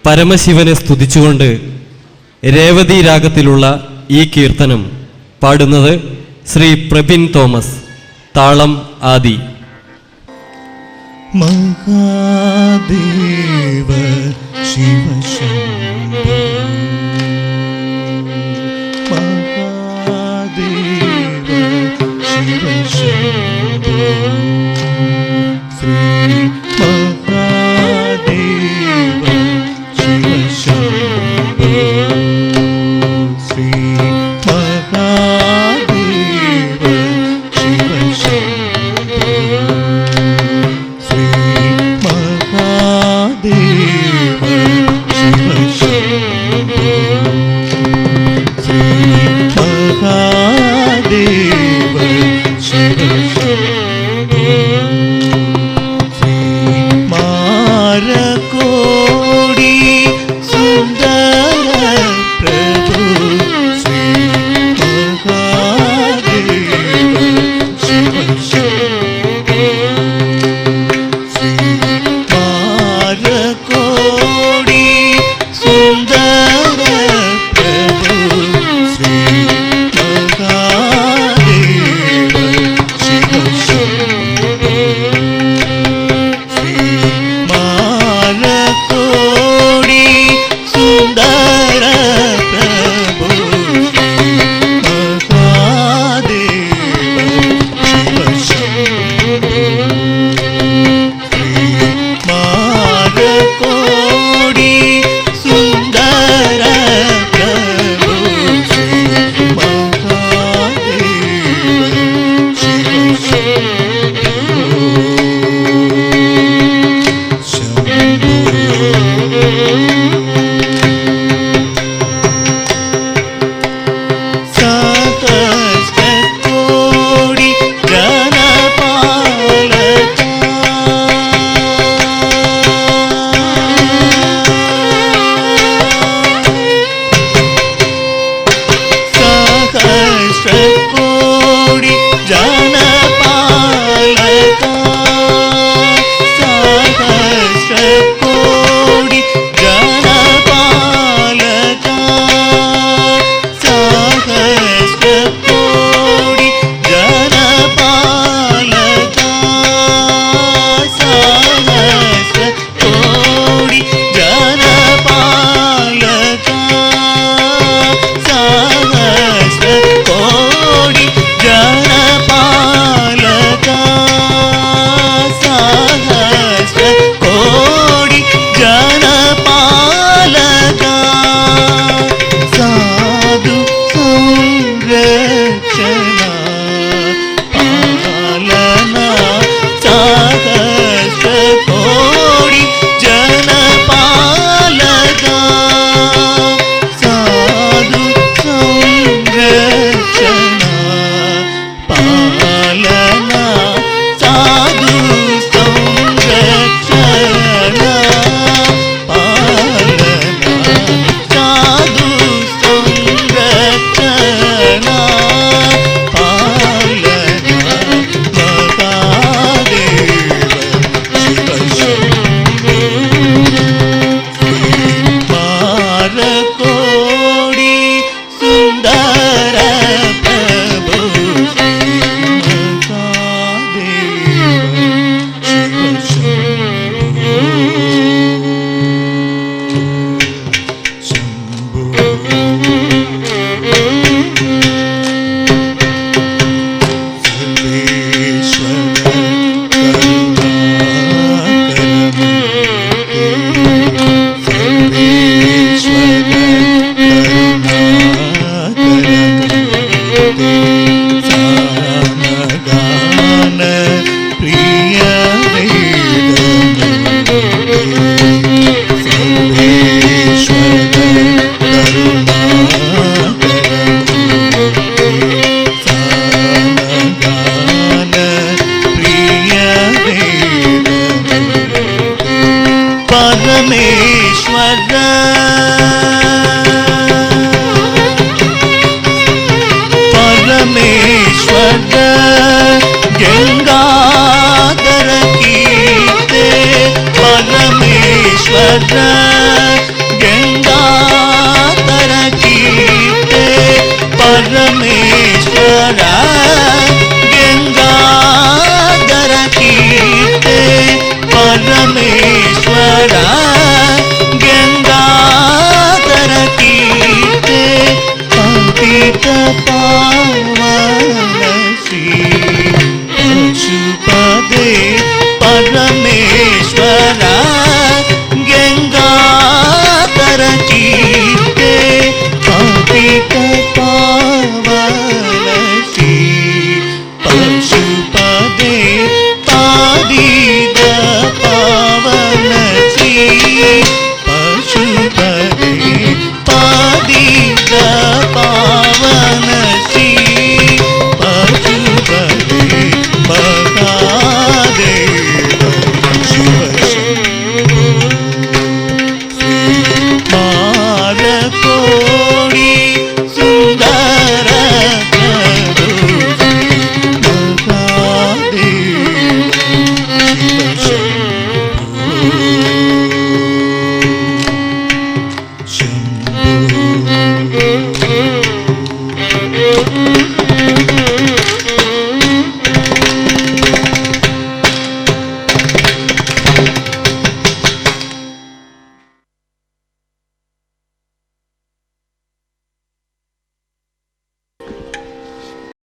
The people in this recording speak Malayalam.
പരമശിവനെ സ്തുതിച്ചുകൊണ്ട് രേവതി രാഗത്തിലുള്ള ഈ കീർത്തനം പാടുന്നത് ശ്രീ പ്രബിൻ തോമസ്. താളം ആദി. മഹാദേവ ശിവശംഭോ മഹാദേവ ശിവശംഭോ ശ്രീ മഹാദേവ ശിവശംഭോ ശ്രീ മഹാദേവ ശിവശംഭോ ശ്രീ മഹാദേവ ശിവശംഭോ ശ്രീ മഹാദേവ ശിവശംഭോ ശ്രീ മാരകോടി സുന്ദര പ്രഭു ശ്രീ മഹാദേവ ശിവശംഭോ ശ്രീ മാരകോടി സുന്ദര പ്രഭു ശ്രീ മഹാദേവ ശിവശംഭോ ശ്രീ മാരകോടി സുന്ദര പ്രഭു ശ്രീ മഹാദേവ ശിവശംഭോ ശ്രീ മാരകോടി സുന്ദര പ്രഭു ശ്രീ മഹാദേവ സഹസ്രകോടി ജനപാലക സഹസ്രകോടി ജനപാലക സഹസ്രകോടി ജനപാലക സഹസ്രകോടി ജനപാലക സഹസ്രകോടി ജനപാലക സഹസ്രകോടി ജനപാലക സഹസ്രകോടി ജനപാലക സാധു സംരക്ഷണ പാലന സഹസ്രകോടി ജനപാലക സാധു സംരക്ഷണ പാലന സാധു സംരക്ഷണ പാലന സാധു സംരക്ഷണ പാലന മഹാദേവ ശിവശംഭോ ശ്രീ മാരകോടി സുന്ദര പ്രഭു ശ്രീ മഹാദേവ ശിവശംഭോ ശംഭോ സർവേശ്വര കരുണാകരമൂർത്തി സർവേശ്വര കരുണാകരമൂർത്തി സാമഗാന പ്രിയ വേദമൂർത്തി സർവേശ്വര കരുണാകരമൂർത്തി സാമഗാന പ്രിയ വേദമൂർത്തി പരമേശ്വര परमेश्वर गंगाधर कीर्ते परमेश्वर गंगाधर कीर्ते परमेश्वर गंगाधर कीर्ते परमेश्वर गंगाधर कीर्ते पतित पावन श्री पशुपते परमेश्वर गंगाधर कीर्ते पतित पावन श्री पशुपते पादित पावन श्री पशुपते पादित पावन श्री पशुपते महादेव शिव मारकोड़ी सुंदर शंभो